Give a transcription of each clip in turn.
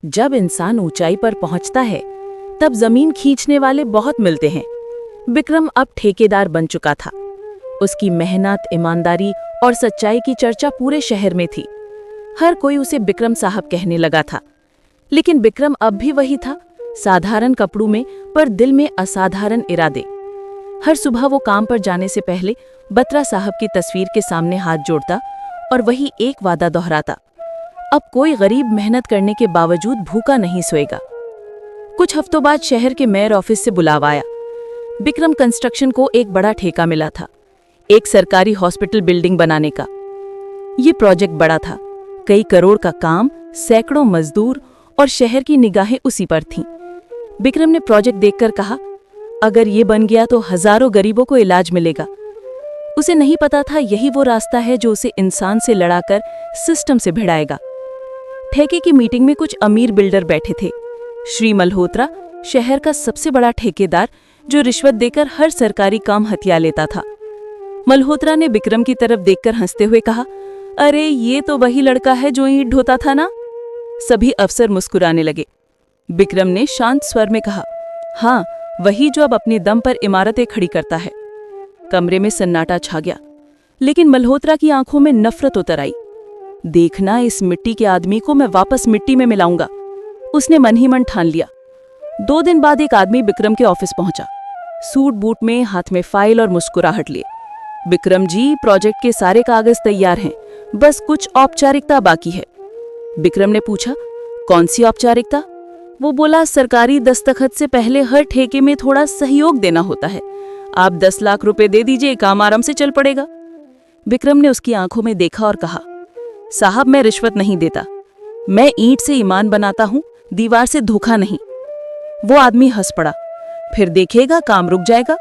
जब इंसान ऊंचाई पर पहुंचता है तब जमीन खींचने वाले बहुत मिलते हैं। विक्रम अब ठेकेदार बन चुका था। उसकी मेहनत, ईमानदारी और सच्चाई की चर्चा पूरे शहर में थी। हर कोई उसे विक्रम साहब कहने लगा था। लेकिन विक्रम अब भी वही था, साधारण कपड़ों में पर दिल में असाधारण इरादे। हर सुबह वो काम पर जाने से पहले बत्रा साहब की तस्वीर के सामने हाथ जोड़ता और वही एक वादा दोहराता, अब कोई गरीब मेहनत करने के बावजूद भूखा नहीं सोएगा। कुछ हफ्तों बाद शहर के मेयर ऑफिस से बुलावा आया। विक्रम कंस्ट्रक्शन को एक बड़ा ठेका मिला था, एक सरकारी हॉस्पिटल बिल्डिंग बनाने का। ये प्रोजेक्ट बड़ा था, कई करोड़ का काम, सैकड़ों मजदूर और शहर की निगाहें उसी पर थीं। विक्रम ने प्रोजेक्ट देखकर कहा, अगर ये बन गया तो हजारों गरीबों को इलाज मिलेगा। उसे नहीं पता था यही वो रास्ता है जो उसे इंसान से लड़ाकर सिस्टम से भिड़ाएगा। ठेके की मीटिंग में कुछ अमीर बिल्डर बैठे थे। श्री मल्होत्रा, शहर का सबसे बड़ा ठेकेदार, जो रिश्वत देकर हर सरकारी काम हथिया लेता था। मल्होत्रा ने विक्रम की तरफ देखकर हंसते हुए कहा, अरे ये तो वही लड़का है जो ईंट ढोता था ना। सभी अफसर मुस्कुराने लगे। विक्रम ने शांत स्वर में कहा, हाँ, वही जो अब अपने दम पर इमारतें खड़ी करता है। कमरे में सन्नाटा छा गया, लेकिन मल्होत्रा की आंखों में नफरत उतर आई। देखना, इस मिट्टी के आदमी को मैं वापस मिट्टी में मिलाऊंगा, उसने मन ही मन ठान लिया। 2 दिन बाद एक आदमी विक्रम के ऑफिस पहुंचा, सूट बूट में, हाथ में फाइल और मुस्कुराहट लिए। विक्रम जी, प्रोजेक्ट के सारे कागज तैयार हैं, बस कुछ औपचारिकता बाकी है। विक्रम ने पूछा, कौन सी औपचारिकता? वो बोला, सरकारी दस्तखत से पहले हर ठेके में थोड़ा सहयोग देना होता है। आप 10 लाख रुपए दे दीजिए, काम आराम से चल पड़ेगा। विक्रम ने उसकी आंखों में देखा और कहा, साहब, मैं रिश्वत नहीं देता, मैं ईंट से ईमान बनाता हूं, दीवार से धोखा नहीं। वो आदमी हंस पड़ा, फिर देखिएगा काम रुक जाएगा।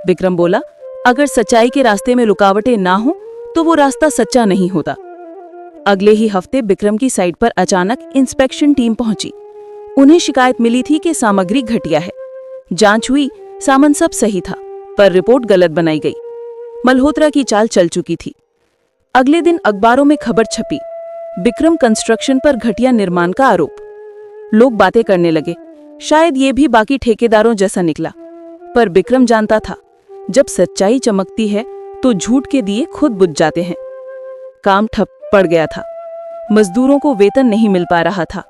विक्रम बोला, अगर सच्चाई के रास्ते में रुकावटें ना हो तो वो रास्ता सच्चा नहीं होता। अगले ही हफ्ते विक्रम की साइट पर अचानक इंस्पेक्शन टीम पहुंची। उन्हें शिकायत मिली थी कि सामग्री घटिया है। जांच हुई, सामान सब सही था, पर रिपोर्ट गलत बनाई गई। मल्होत्रा की चाल चल चुकी थी। अगले दिन अखबारों में खबर छपी, विक्रम कंस्ट्रक्शन पर घटिया निर्माण का आरोप। लोग बातें करने लगे, शायद ये भी बाकी ठेकेदारों जैसा निकला। पर विक्रम जानता था, जब सच्चाई चमकती है तो झूठ के दिए खुद बुझ जाते हैं। काम ठप पड़ गया था, मजदूरों को वेतन नहीं मिल पा रहा था,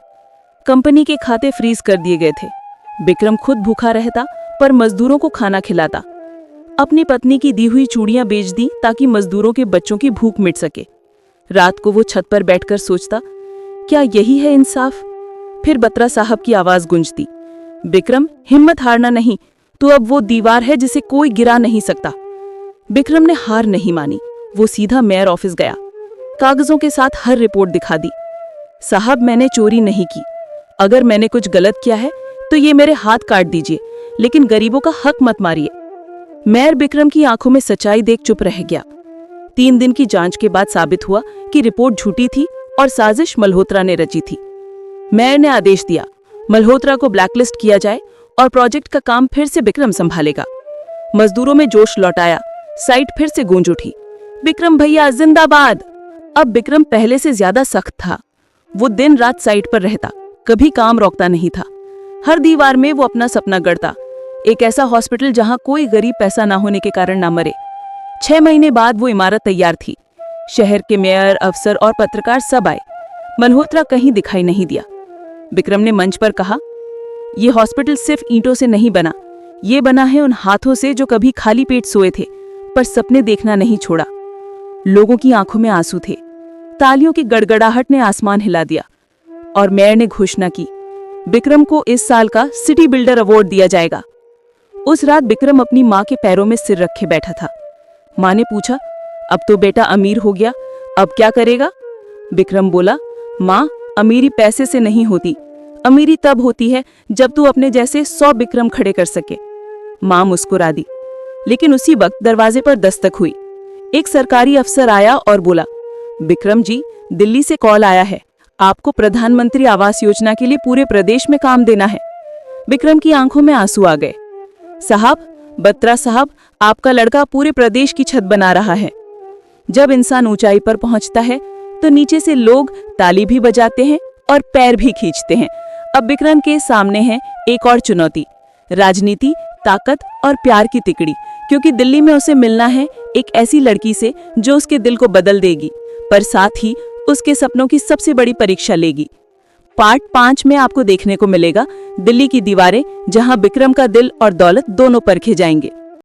कंपनी के खाते फ्रीज कर दिए गए थे। विक्रम खुद भूखा रहता पर मजदूरों को खाना खिलाता। अपनी पत्नी की दी हुई चूड़ियां बेच दी ताकि मजदूरों के बच्चों की भूख मिट सके। रात को वो छत पर बैठकर सोचता, क्या यही है इंसाफ? फिर बत्रा साहब की आवाज गूंजती, विक्रम, हिम्मत हारना नहीं, तो अब वो दीवार है जिसे कोई गिरा नहीं सकता। विक्रम ने हार नहीं मानी, वो सीधा मेयर ऑफिस गया, कागजों के साथ हर रिपोर्ट दिखा दी। साहब, मैंने चोरी नहीं की, अगर मैंने कुछ गलत किया है तो ये मेरे हाथ काट दीजिए, लेकिन गरीबों का हक मत मारिए। मेयर विक्रम की आंखों में सच्चाई देख चुप रह गया। 3 दिन की जांच के बाद साबित हुआ कि रिपोर्ट झूठी थी और साजिश मल्होत्रा ने रची थी। मेयर ने आदेश दिया, मल्होत्रा को ब्लैकलिस्ट किया जाए और प्रोजेक्ट का काम फिर से विक्रम संभालेगा। मजदूरों में जोश लौट आया, साइट फिर से गूंज उठी, विक्रम भैया जिंदाबाद। अब विक्रम पहले से ज्यादा सख्त था। वो दिन रात साइट पर रहता, कभी काम रोकता नहीं था। हर दीवार में वो अपना सपना गढ़ता, एक ऐसा हॉस्पिटल जहां कोई गरीब पैसा ना होने के कारण ना मरे। 6 महीने बाद वो इमारत तैयार थी। शहर के मेयर, अफसर और पत्रकार सब आए। मल्होत्रा कहीं दिखाई नहीं दिया। विक्रम ने मंच पर कहा, ये हॉस्पिटल सिर्फ ईंटों से नहीं बना, ये बना है उन हाथों से जो कभी खाली पेट सोए थे पर सपने देखना नहीं छोड़ा। लोगों की आंखों में आंसू थे। तालियों की गड़गड़ाहट ने आसमान हिला दिया और मेयर ने घोषणा की, विक्रम को इस साल का सिटी बिल्डर अवार्ड दिया जाएगा। उस रात विक्रम अपनी माँ के पैरों में सिर रखे बैठा था। माँ ने पूछा, अब तो बेटा अमीर हो गया, अब क्या करेगा? विक्रम बोला, माँ, अमीरी पैसे से नहीं होती, अमीरी तब होती है जब तू अपने जैसे 100 विक्रम खड़े कर सके। माँ मुस्कुरा दी, लेकिन उसी वक्त दरवाजे पर दस्तक हुई। एक सरकारी अफसर आया और बोला, विक्रम जी, दिल्ली से कॉल आया है, आपको प्रधानमंत्री आवास योजना के लिए पूरे प्रदेश में काम देना है। विक्रम की आंखों में आंसू आ गए। साहब, बत्रा साहब, आपका लड़का पूरे प्रदेश की छत बना रहा है। जब इंसान ऊंचाई पर पहुंचता है तो नीचे से लोग ताली भी बजाते हैं और पैर भी खींचते हैं। अब विक्रम के सामने है एक और चुनौती, राजनीति, ताकत और प्यार की तिकड़ी, क्योंकि दिल्ली में उसे मिलना है एक ऐसी लड़की से जो उसके दिल को बदल देगी, पर साथ ही उसके सपनों की सबसे बड़ी परीक्षा लेगी। पार्ट 5 में आपको देखने को मिलेगा दिल्ली की दीवारें, जहां विक्रम का दिल और दौलत दोनों परखे जाएंगे।